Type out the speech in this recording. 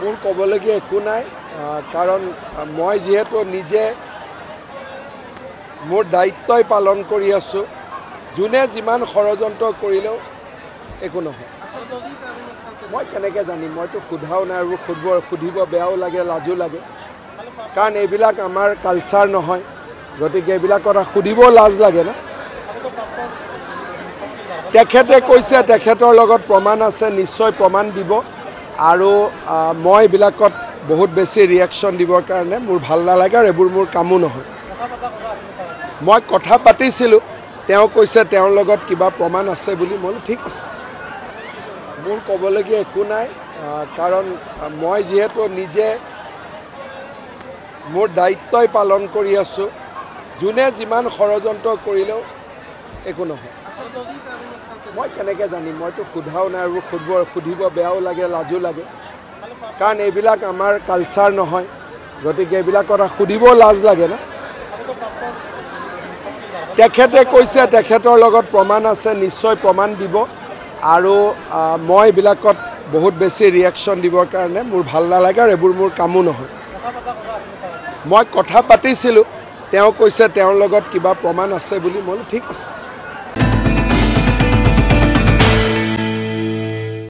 মোৰ ক'বলগীয়া একো নাই কাৰণ মই যেহেতু নিজে মোৰ দায়িত্বই পালন কৰি আছো যোনে যিমান ষড়যন্ত্ৰ কৰিলেও একো নহয় মই কেনেকৈ জানিম মইতো সোধাও নাই আৰু সুধিব বেয়াও লাগে লাজো লাগে কাৰণ এইবিলাক আমাৰ কালচাৰ নহয় গতিকে এইবিলাক কথা সুধিব লাজ লাগে না তেখেতে কৈছে তেখেতৰ লগত প্ৰমাণ আছে নিশ্চয় প্ৰমাণ দিব আৰু মই এইবিলাকত বহুত বেছি ৰিয়েকশ্যন দিবৰ কাৰণে মোৰ ভাল নালাগে আৰু এইবোৰ মোৰ কামো নহয় মই কথা পাতিছিলোঁ তেওঁ কৈছে তেওঁৰ লগত কিবা প্ৰমাণ আছে বুলি মই ঠিক আছে মোৰ ক'বলগীয়া একো নাই কাৰণ মই যেহেতু নিজে মোৰ দায়িত্বই পালন কৰি আছো যোনে যিমান ষড়যন্ত্ৰ কৰিলেও একো নহয় মই কেনেকৈ জানিম মইতো সোধাও নাই আৰু সুধিব বেয়াও লাগে লাজো লাগে কাৰণ এইবিলাক আমাৰ কালচাৰ নহয় গতিকে এইবিলাক কথা সুধিব লাজ লাগে না তেখেতে কৈছে তেখেতৰ লগত প্ৰমাণ আছে নিশ্চয় প্ৰমাণ দিব আৰু মই এইবিলাকত বহুত বেছি ৰিয়েকশ্যন দিবৰ কাৰণে মোৰ ভাল নালাগে আৰু এইবোৰ মোৰ কামো নহয় মই কথা পাতিছিলোঁ তেওঁ কৈছে তেওঁৰ লগত কিবা প্ৰমাণ আছে বুলি মই ঠিক আছে